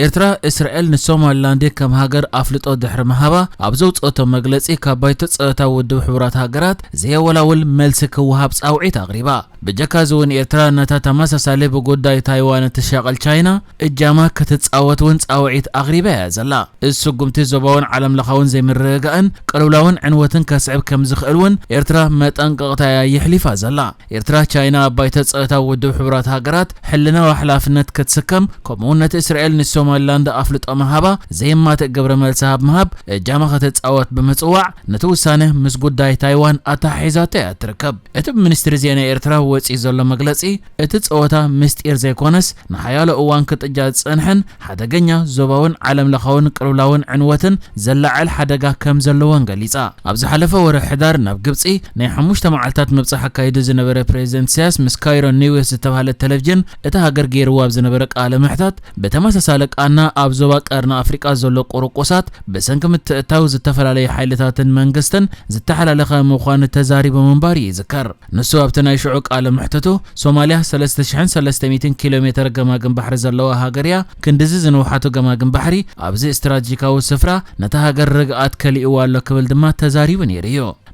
ኤርትራ እስራኤል ንሶማሊላንድ ከም ሃገር አፍልጦ ድሕሪ መሃባ ኣብዘው ጾቶ መግለጺ ካባይቶ ጸታ ውድብ ሕብራት ሃገራት ዘየወላውል መልስ ክወሃብ ጻውዒት አቅሪባ በጀካ ዝውን ኤርትራ ነታ ተመሳሳለ በጉዳይ ታይዋን ተሻቀል ቻይና እጃማ ከተጻወት ጻውዒት አቅሪባ ያዘላ እሱ ጉምቲ ዞባውን ዓለም ለኻውን ዘይምረጋን ቀሉላውን ዕንወትን ከስዕብ ከም ዝኽእልውን ኤርትራ መጠንቀቅታ ይሕሊፋ ዘላ ኤርትራ ቻይና አባይቶ ጸታ ውድብ ሕብራት ሃገራት ሕልና ወሕላፍነት ክትስከም ኮሙነት እስራኤል ሶማሊላንድ አፍልጦ መሃባ ዘይማ ተገብረ መልሰሃብ መሃብ ጃማ ከተጻወት በመጽዋዕ ነተውሳነ ምስ ጉዳይ ታይዋን አታሒዛተ ያትርከብ እቲ ሚኒስትሪ ዜና ኤርትራ ወጪ ዘሎ መግለጺ እቲ ጸወታ ምስጢር ዘይኮነስ ንሓያሎ እዋን ክጥጃ ጽንሕን ሓደገኛ ዞባውን ዓለም ለኻውን ቅልውላውን ዕንወትን ዘላዓል ሓደጋ ከም ዘለዎን ገሊጻ ኣብ ዝሓለፈ ወረ ሕዳር ናብ ግብጺ ናይ 5 መዓልታት መብጽሕ አካይዱ ዝነበረ ፕሬዝደንት ሲያስ ምስ ካይሮ ኒውስ ዝተባሃለ ቴሌቪዥን እቲ ሃገር ገይርዋ ዝነበረ ቃለ መሕታት በተመሳሳለ ቃና ኣብ ዞባ ቀርና አፍሪካ ዘሎ ቆርቆሳት በሰንክ ምትእታው ዝተፈላለየ ሓይልታትን መንግስትን ዝተሓላለኸ ምዃኑ ተዛሪቦ መንባር ይዝከር ንሱ ኣብቲ ናይ ሽዑ ቃለ መሕተቱ ሶማሊያ 3300 ኪሎ ሜትር ገማግም ባሕሪ ዘለዋ ሃገርያ ክንድዚ ዝንውሓቱ ገማግም ባሕሪ ኣብዚ ስትራቴጂካዊ ስፍራ ነታ ሃገር ርግኣት ከሊእዋ ኣሎ ክብል ድማ ተዛሪቡ ነይሩ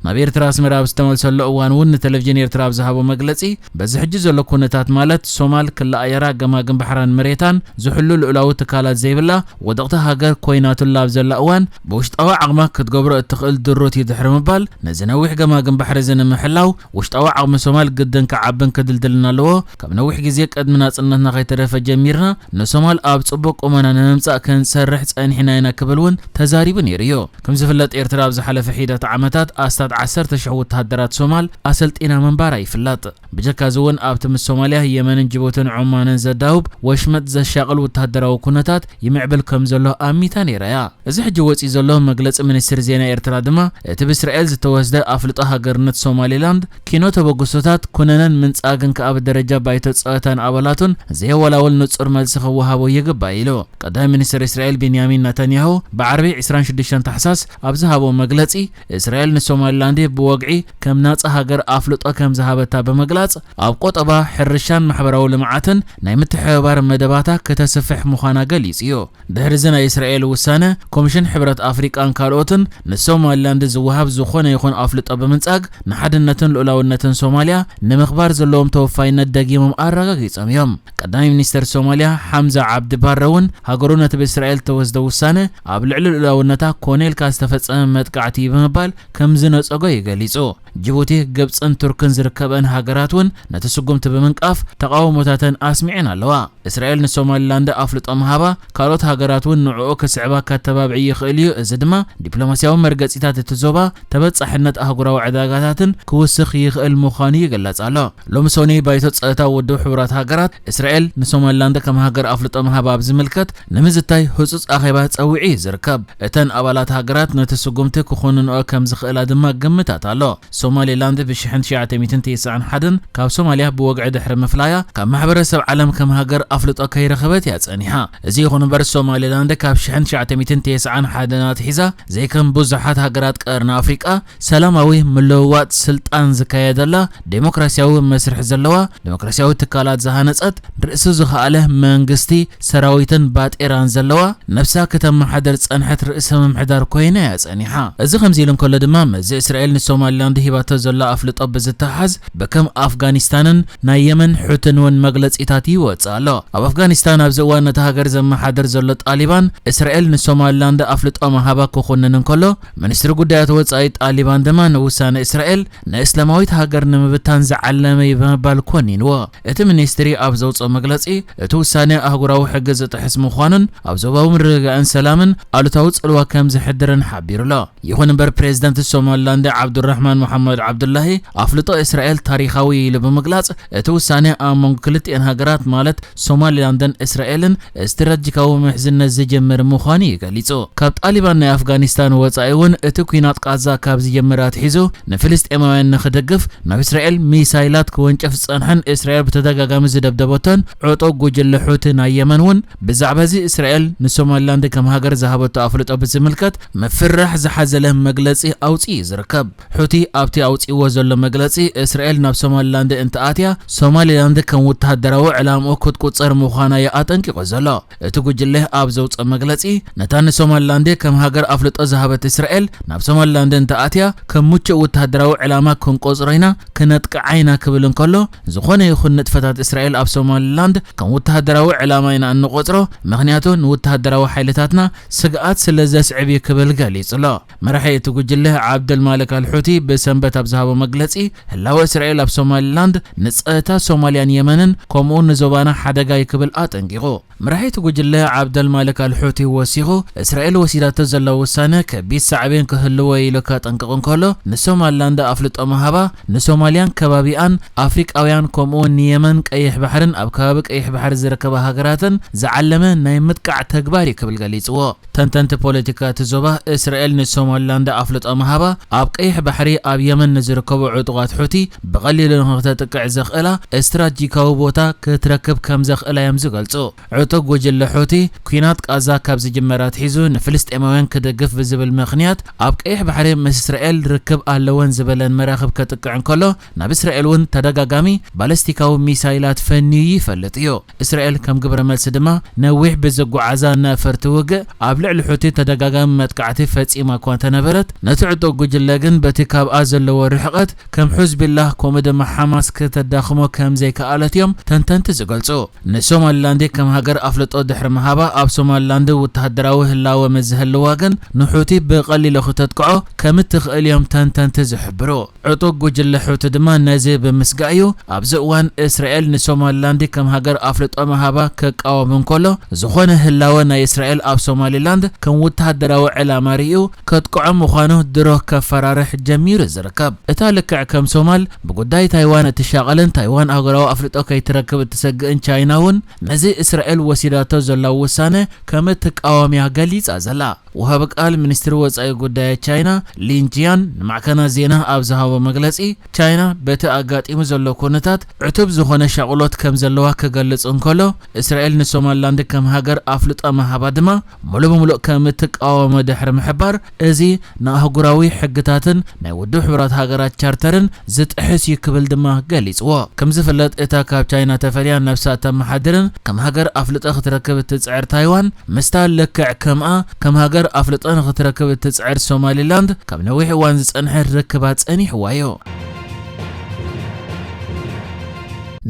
ናብ ኤርትራ አስመራ ብዝተመልሰሉ እዋን እውን ቴሌቪዥን ኤርትራ ብዝሃቦ መግለጺ በዚ ሕጂ ዘሎ ኩነታት ማለት ሶማል ክላኣየራ ገማግም ባሕራን መሬታን ዝሕሉ ልኡላዊ ትካላት ዘይብላ ወደቕቲ ሃገር ኮይናቱላ ኣብ ዘላ እዋን ብውሽጣዊ ዓቕማ ክትገብሮ እትኽእል ድሮት ይድሕሪ ምባል ነዚ ነዊሕ ገማግም ባሕሪ ዝንምሕላው ውሽጣዊ ዓቕሚ ሶማል ግድን ከዓብን ክድልድልና ኣለዎ ካብ ነዊሕ ግዜ ቀድሚ ናጽነትና ከይተረፈ ጀሚርና ንሶማል ኣብ ጽቡቕ ቁመና ንምምጻእ ክንሰርሕ ጸኒሕና ኢና ክብል እውን ተዛሪቡ ነይሩ ከም ዝፍለጥ ኤርትራ ኣብ ዝሓለፈ ሒደት ዓመታት ኣስታት 10,000 ወታደራት ሶማል አሰልጢና መንባራ ይፍላጥ በጀካ ዝውን ኣብቲ ምስ ሶማሊያ የመንን ጅቡቲን ዑማንን ዘዳውብ ወሽመጥ ዘሻቅል ወታደራዊ ኩነታት ይምዕብል ከም ዘሎ አሚታ ነይራያ እዚ ሕጂ ወጪ ዘሎ መግለጽ ሚኒስትር ዜና ኤርትራ ድማ እቲ ብእስራኤል ዝተወስደ አፍልጦ ሃገርነት ሶማሊላንድ ኪኖ ተበግሶታት ኩነነን ምንጻግን ከኣብ ደረጃ ባይቶ ጸታን አባላቱን ዘየወላውል ንጹር መልስ ክወሃቦ ይግባእ ኢሉ ቀዳማይ ሚኒስትር እስራኤል ቤንያሚን ነታንያሁ በዓርቢ 26 ታሕሳስ ኣብዚ ሃቦ መግለጺ እስራኤል ንሶማሊላንድ بوقعي كم ناس هاجر أفلط كم ذهبت بمجلس أو قطبة حرشان محبرة ولمعاتن نايمت حوار مدباتا كتسفح مخانا جليسيو دهرزنا إسرائيل والسنة كوميشن حبرة أفريقيا أنكاروتن نسوماليلاند زوهاب زخون يكون أفلط بمنساق نحد النتن الأولى والنتن سوماليا نمخبار زلوم توفاين الدقيم أرجع جيسام يوم قدام مينستر سوماليا حمزة عبد بارون هاجرونة بإسرائيل توزدوا السنة قبل الأولى والنتا كونيل كاستفدت متقعتي بمبال كم زنس أجاي جليسو جيبوتي جبسن تركن زركبن هاجراتون نتسقمت بمنقاف تقاومتاتن أسمعنا لوا إسرائيل نسوماليلاند أفلط أمهابا كاروت هاجراتون نوعو كسعبا كتبابعي خيليو زدما دبلوماسياو مرقصيتات تزوبا تبت صحنت أهجرا وعداغاتاتن كوسخ يخل مخاني جلص على لومسوني بايتو صتا ودو حبرات هاجرات إسرائيل نسوماليلاند كم هاجر أفلط أمهابا بزملكت نمزتاي حصص أخيبات صوعي زركب اتن أبالات هاجرات نتسقمت كخونن كم زخلا دما قمتات على ሶማሊላንድ በሽሕን 1991 ካብ ሶማሊያ ብወግዕ ድሕሪ መፍላያ ካብ ማሕበረሰብ ዓለም ከም ሃገር አፍልጦ ከይረኸበት ያጸኒሓ እዚ ይኹን በር ሶማሊላንድ ካብ 1991 ናትሒዛ ዘይከም ብዙሓት ሃገራት ቀርና አፍሪቃ ሰላማዊ ምልውዋጥ ስልጣን ዝካየደላ ዴሞክራሲያዊ መስርሕ ዘለዋ ዴሞክራሲያዊ ትካላት ዝሃነጸት ርእሱ ዝኸኣለ መንግስቲ ሰራዊትን ባጤራን ዘለዋ ነፍሳ ከተመሓደር ጸንሐት ርእሰ መምሕዳር ኮይና ያጸኒሓ እዚ ከምዚኢሎም ከሎ ድማ መዚ እስራኤል ንሶማሊላንድ هبات زلا أفلط بزتحز بكم أفغانستان نايمن حوتنون مغلصيتاتي وصالو أب أفغانستان أبزوان نتهاجر زم حدر زلت طالبان إسرائيل نسوماليلاند أفلط أمهابا كخونن كله منستر قدات وصاي طالبان دمان وسان إسرائيل نإسلامويت هاجر نمبتان زعلمي ببالكونين و إت منستري أبزوص مغلصي توسانه أهغراو حجز تحس مخوانن أبزوباو مرغان سلامن ألوتاوص الوا كم زحدرن حبيرلا يخون بر بريزيدنت سوماليلاند عبد الرحمن محمد عبد الله أفلطو إسرائيل تاريخاوي لبمغلاص توسانه أمون كلتين هاجرات مالت سوماليلاندن إسرائيلن استراتيجيكاو محزن زجمر مخاني قاليصو كاب طالبان أفغانستان وصايون اتكوينات قازا كاب زجمرات حيزو نفلسطيناوያን نخدقف نا إسرائيل ميسايلات كونጨፍ ጸንሐን إسرائيل بتدጋጋሚ ዝደብደቦተን ዕጦ ጎጀለሑት ና የመንውን ብዛዕባዚ إسرائيل ንሶማሊላንድ ከም ሃገር ዝሃበቶ ኣፍልጦ ብዝምልከት መፍራሕ ዝሓዘለ መግለጺ ኣውጺ ዝርከብ ሑቲ ኣብ ኣብቲ ኣውፂዎ ዘሎ መግለጺ እስራኤል ናብ ሶማሊላንድ እንተኣትያ ሶማሊላንድ ከም ወተሃደራዊ ዕላምኡ ክትቁጸር ምዃና ኣጠንቂቑ ዘሎ። እቲ ጉጅለ ኣብ ዘውፅአ መግለጺ ነታ ንሶማሊላንድ ከም ሃገር ኣፍልጦ ዝሃበት እስራኤል ናብ ሶማሊላንድ እንተኣትያ ከም ሙችእ ወተሃደራዊ ዕላማ ክንቆጽሮ ኢና ክነጥቅዓይና ክብል እንከሎ ዝኾነ ይኹን ንጥፈታት እስራኤል ኣብ ሶማሊላንድ ከም ወተሃደራዊ ዕላማ ኢና እንቆጽሮ ምክንያቱ ንወተሃደራዊ ሓይልታትና ስግኣት ስለ ዘስዕብ ክብል ገሊጹ ኣሎ። መራሒ እቲ ጉጅለ ዓብደልማሊክ አልሑቲ በሰንበት ኣብ ዝሃቦ መግለጺ ህላወ እስራኤል ኣብ ሶማሊላንድ ንጸታ ሶማልያን የመንን ከምኡ ንዞባና ሓደጋ ይክብል ኣጠንቂቑ። መራሒ እቲ ጉጅለ ዓብደልማሊክ አልሑቲ ወሲኹ እስራኤል ወሲዳቶ ዘላ ውሳነ ከቢድ ሳዕቤን ክህልዎ ኢሉ ከጠንቅቕ እንከሎ ንሶማሊላንድ ኣፍልጦ መሃባ ንሶማልያን ከባቢኣን ኣፍሪቃውያን ከምኡ ንየመን ቀይሕ ባሕርን ኣብ ከባቢ ቀይሕ ባሕሪ ዝርከባ ሃገራትን ዝዓለመ ናይ ምጥቃዕ ተግባር ይክብል ገሊጽዎ። ተንተንቲ ፖለቲካ እቲ ዞባ እስራኤል ንሶማሊላንድ ኣፍልጦ መሃባ ኣብ ቀይሕ ባሕሪ ኣብ የመን ንዝርከቡ ዕጡቓት ሑቲ ብቐሊሉ ንኽተጥቅዕ ዘኽእላ እስትራቴጂካዊ ቦታ ክትረክብ ከም ዘኽእላ እዮም ዝገልጹ። ዕጡቕ ጉጅለ ሑቲ ኩናት ቃዛ ካብ ዝጅመራት ሒዙ ንፍልስጤማውያን ክደግፍ ብዝብል ምኽንያት ኣብ ቀይሕ ባሕሪ ምስ እስራኤል ርክብ ኣለወን ዝበለን መራኽብ ከጥቅዕ እንከሎ ናብ እስራኤል እውን ተደጋጋሚ ባለስቲካዊ ሚሳይላት ፈንዩ ይፈልጥ እዩ። እስራኤል ከም ግብረ መልሲ ድማ ነዊሕ ብዝጓዓዛ ነፈርቲ ውግእ ኣብ ልዕሊ ሑቲ ተደጋጋሚ መጥቃዕቲ ፈጺማ እኳ እንተነበረት ነቲ ዕጡቕ ጉጅለ ግን በቲ ካብኣ ዘለዎ ርሕቐት ከም ሒዝቡላህ ከምኡ ድማ ሓማስ ከተዳኽሞ ከም ዘይከኣለት እዮም ተንተንቲ ዝገልጹ። ንሶማሊላንድ ከም ሃገር ኣፍልጦ ድሕሪ መሃባ ኣብ ሶማሊላንድ ወተሃደራዊ ህላወ መዝህልዋ ግን ንሑቲ ብቐሊሉ ክተጥቅዖ ከም እትኽእል እዮም ተንተንቲ ዝሕብሩ። ዕጡቕ ጉጅለ ሑቲ ድማ ነዚ ብምስጋእ እዩ ኣብዚ እዋን እስራኤል ንሶማሊላንድ ከም ሃገር ኣፍልጦ መሃባ ክቃወም እንከሎ ዝኾነ ህላወ ናይ እስራኤል ኣብ ሶማሊላንድ ከም ወተሃደራዊ ዕላማ ርኢዩ ከጥቅዖ ምዃኑ ድሮ ከፈራርሕ ጀሚሩ ዝርከብ። እታ ልክዕ ከም ሶማል ብጉዳይ ታይዋን እትሻቐልን ታይዋን ሃገራዊ ኣፍልጦ ከይትረክብ እትሰግእን ቻይና እውን ነዚ እስራኤል ወሲዳቶ ዘላ ውሳነ ከም እትቃወምያ ገሊጻ ዘላ። ወሃበ ቃል ሚኒስትሪ ወጻኢ ጉዳይ ቻይና ሊንጂያን ንማዕከና ዜና ኣብ ዝሃቦ መግለጺ ቻይና በቲ ኣጋጢሙ ዘሎ ኩነታት ዕቱብ ዝኾነ ሻቕሎት ከም ዘለዋ ክገልጽ እንከሎ እስራኤል ንሶማሊላንድ ከም ሃገር ኣፍልጦ መሃባ ድማ ሙሉእ ብምሉእ ከም እትቃወሞ ድሕሪ ምሕባር እዚ ንኣህጉራዊ ሕግታትን ናይ ውድብ ሕብራት ሃገራት ቻርተርን ዝጥሕስ እዩ ክብል ድማ ገሊጽዎ። ከም ዝፍለጥ እታ ካብ ቻይና ተፈልያ ነብሳ ተመሓድርን ከም ሃገር ኣፍልጦ ክትረክብ እትጽዕር ታይዋን ምስታ ልክዕ ከምኣ ከም ሃገር ኣፍልጦ ንኽትረክብ እትጽዕር ሶማሊላንድ ካብ ነዊሕ እዋን ዝጸንሐ ርክባት ጸኒሕዋዮ።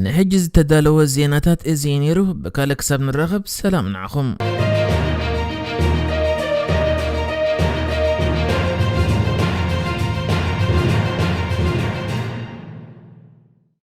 ንሕጂ ዝተዳለወ ዜናታት እዚ ነይሩ። ብካልእ ክሳብ ንራኸብ ሰላም ንዓኹም።